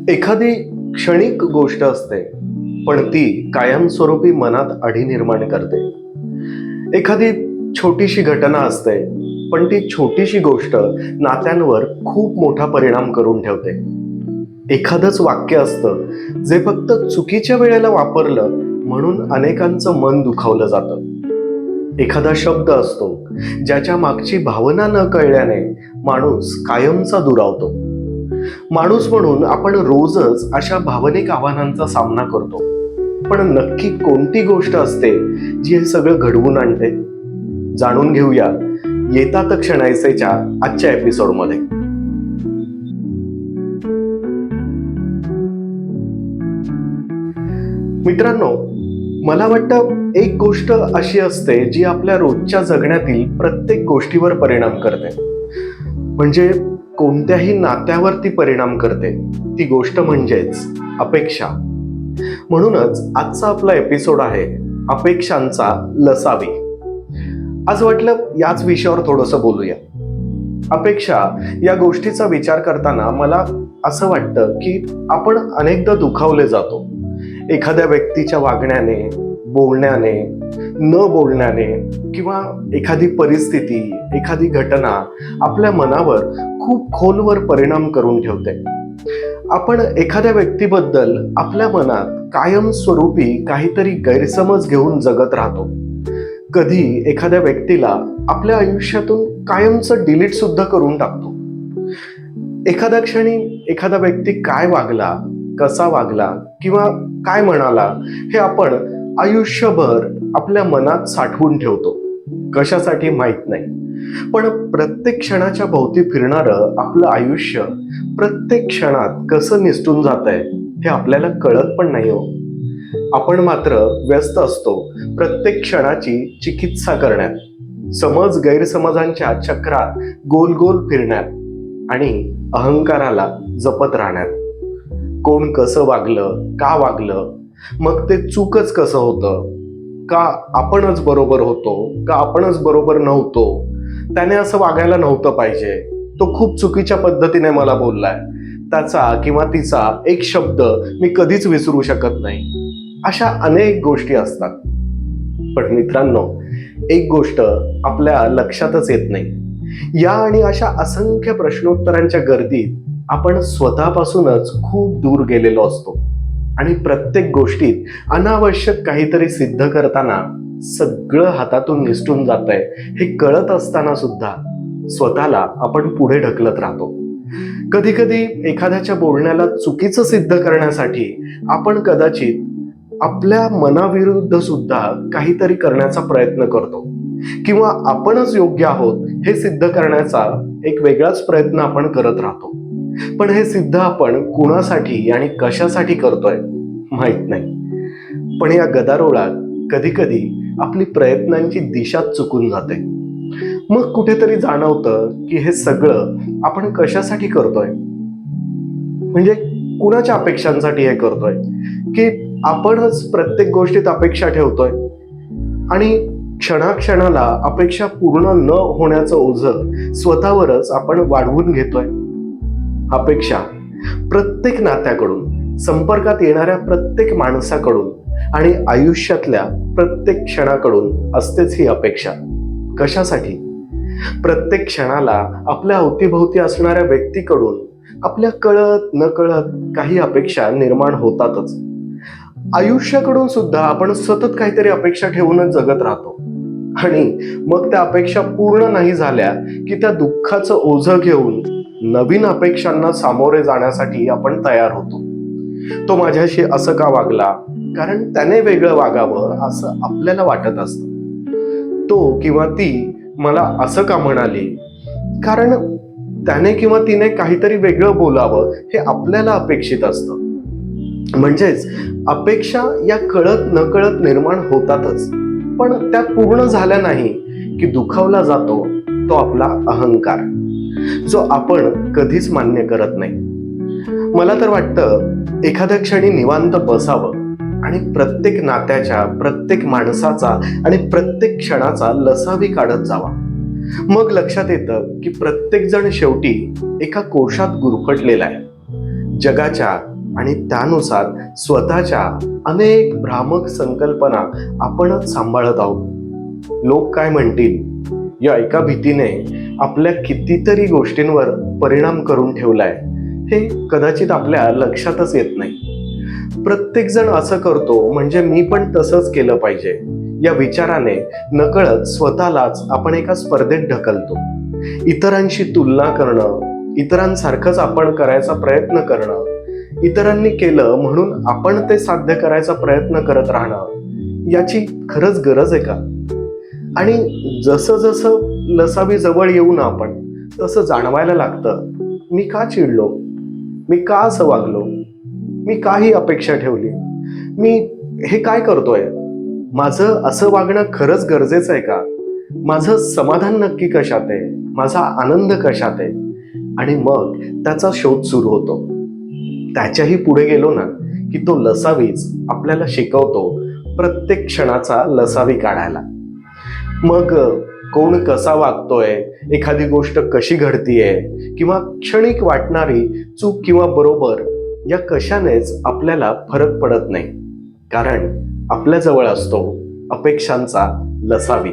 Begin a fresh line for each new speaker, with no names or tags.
एखादी क्षणिक गोष्ट असते, पण ती कायमस्वरूपी मनात अढी निर्माण करते. एखादी छोटीशी घटना असते, पण ती छोटीशी गोष्ट नात्यांवर खूप मोठा परिणाम करून ठेवते. एखादंच वाक्य असतं जे फक्त चुकीच्या वेळेला वापरलं म्हणून अनेकांचं मन दुखावलं जातं. एखादा शब्द असतो ज्याच्या मागची भावना न कळल्याने माणूस कायमचा दुरावतो. माणूस म्हणून आपण रोजच अशा भावनिक आव्हानांचा सामना करतो. पण नक्की कोणती गोष्ट असते जी हे सगळं घडवून आणते? जाणून घेऊया येतात क्षणायसेच्या आजच्या एपिसोडमध्ये. मित्रांनो, मला वाटतं एक गोष्ट अशी असते जी आपल्या रोजच्या जगण्यातील प्रत्येक गोष्टीवर परिणाम करते, म्हणजे कोणत्याही नात्यावरती परिणाम करते. ती गोष्ट म्हणजेच अपेक्षा. म्हणूनच आजचा आपला एपिसोड आहे अपेक्षांचा लसावी. आज वाटलं याच विषयावर थोडंसं बोलूया. अपेक्षा या गोष्टीचा विचार करताना मला असं वाटतं की आपण अनेकदा दुखावले जातो. एखाद्या व्यक्तीच्या वागण्याने, बोलण्याने, न बोलण्याने किंवा एखादी परिस्थिती, एखादी घटना आपल्या मनावर खूप खोलवर परिणाम करून ठेवते. आपण एखाद्या व्यक्तीबद्दल आपल्या मनात कायमस्वरूपी काहीतरी गैरसमज घेऊन जगत राहतो. कधी एखाद्या व्यक्तीला आपल्या आयुष्यातून कायमचं डिलीट सुद्धा करून टाकतो. एखाद्या क्षणी एखादा व्यक्ती काय वागला, कसा वागला किंवा काय म्हणाला हे आपण आयुष्यभर आपल्या मनात साठवून ठेवतो. कशासाठी माहित नाही, पण प्रत्येक क्षणाच्या भोवती फिरणारं आपलं आयुष्य प्रत्येक क्षणात कसं निसटून जातंय हे आपल्याला कळत पण नाही हो. आपण मात्र व्यस्त असतो प्रत्येक क्षणाची चिकित्सा करण्यात, समज गैरसमजांच्या चक्रात गोल गोल फिरण्यात आणि अहंकाराला जपत राहण्यात. कोण कसं वागलं, का वागलं, मग ते चूकच कसं होतं, का आपणच बरोबर होतो, का आपणच बरोबर नव्हतो, त्याने असं वागायला नव्हतं पाहिजे, तो खूप चुकीच्या पद्धतीने मला बोललाय, त्याचा किंवा तिचा एक शब्द मी कधीच विसरू शकत नाही. अशा अनेक गोष्टी असतात. पण मित्रांनो, एक गोष्ट आपल्या लक्षातच येत नाही. या आणि अशा असंख्य प्रश्नोत्तरांच्या गर्दीत आपण स्वतःपासूनच खूप दूर गेलेलो असतो आणि प्रत्येक गोष्टीत अनावश्यक काहीतरी सिद्ध करताना सगळं हातातून निसटून जातंय हे कळत असताना सुद्धा स्वतःला आपण पुढे ढकलत राहतो. कधी कधी एखाद्याच्या बोलण्याला चुकीचं सिद्ध करण्यासाठी आपण कदाचित आपल्या मनाविरुद्ध सुद्धा काहीतरी करण्याचा प्रयत्न करतो किंवा आपणच योग्य आहोत हे सिद्ध करण्याचा एक वेगळाच प्रयत्न आपण करत राहतो. पण हे सिद्ध आपण कुणासाठी आणि कशासाठी करतोय माहित नाही. पण या गदारोळात कधी कधी आपली प्रयत्नांची दिशाच चुकून जाते. मग कुठेतरी जाणवतं की हे सगळं आपण कशासाठी करतोय, म्हणजे कुणाच्या अपेक्षांसाठी हे करतोय, की आपणच प्रत्येक गोष्टीत अपेक्षा ठेवतोय आणि क्षणाक्षणाला अपेक्षा पूर्ण न होण्याचं ओझं स्वतःवरच आपण वाढवून घेतोय. अपेक्षा प्रत्येक नात्याकडून, संपर्कात येणाऱ्या प्रत्येक माणसाकडून आणि आयुष्यातल्या प्रत्येक क्षणाकडून असतेच ही अपेक्षा. कशासाठी? प्रत्येक क्षणाला आपल्या अवतीभोवती असणाऱ्या व्यक्तीकडून आपल्या कळत नकळत काही अपेक्षा निर्माण होतातच. आयुष्याकडून सुद्धा आपण सतत काहीतरी अपेक्षा ठेवूनच जगत राहतो आणि मग त्या अपेक्षा पूर्ण नाही झाल्या की त्या दुःखाचं ओझं घेऊन नवीन अपेक्षांना सामोरे जाण्यासाठी आपण तयार होतो. तो माझ्याशी असं का वागला, कारण त्याने वेगळं वागावं असं आपल्याला वाटत असतं. तो किंवा ती मला असं का म्हणाली, कारण त्याने किंवा तिने काहीतरी वेगळं बोलावं हे आपल्याला अपेक्षित असतं. म्हणजेच अपेक्षा या कळत नकळत निर्माण होतातच, पण त्या पूर्ण झाल्या नाही की दुखावला जातो तो आपला अहंकार, जो आपण कधीच मान्य करत नाही. मला तर वाटतं एखाद्या क्षणी निवांत बसावं आणि प्रत्येक नात्याच्या, प्रत्येक माणसाचा आणि प्रत्येक क्षणाचा लसावी काढत जावा. मग लक्षात येतं की प्रत्येक जण शेवटी एका कोशात गुरफटलेला आहे. जगाच्या आणि त्यानुसार स्वतःच्या अनेक भ्रामक संकल्पना आपणच सांभाळत आहोत. लोक काय म्हणतील या एका भीतीने आपल्या कितीतरी गोष्टींवर परिणाम करून ठेवलाय हे कदाचित आपल्या लक्षातच येत नाही. प्रत्येक जण असं करतो म्हणजे मी पण तसंच केलं पाहिजे या विचाराने नकळत स्वतःलाच आपण एका स्पर्धेत ढकलतो. इतरांशी तुलना करणं, इतरांसारखंच आपण करायचा प्रयत्न करणं, इतरांनी केलं म्हणून आपण ते साध्य करायचा प्रयत्न करत राहणं याची खरंच गरज आहे का? आणि जसं जसं लसावी जवळ येऊ ना आपण तसं जाणवायला लागतं, मी का चिडलो, मी का असं वागलो, मी का ही अपेक्षा ठेवली, मी हे काय करतोय, माझं असं वागणं खरंच गरजेचं आहे का, माझं समाधान नक्की कशात आहे, माझा आनंद कशात आहे. आणि मग त्याचा शोध सुरू होतो. त्याच्याही पुढे गेलो ना की तो लसावीच आपल्याला शिकवतो प्रत्येक क्षणाचा लसावी काढायला. मग कोण कसा वागतोय, एखादी गोष्ट कशी घडतीये किंवा क्षणिक वाटणारी चूक किंवा बरोबर या कशानेच आपल्याला फरक पडत नाही, कारण आपल्याजवळ असतो अपेक्षांचा लसावी.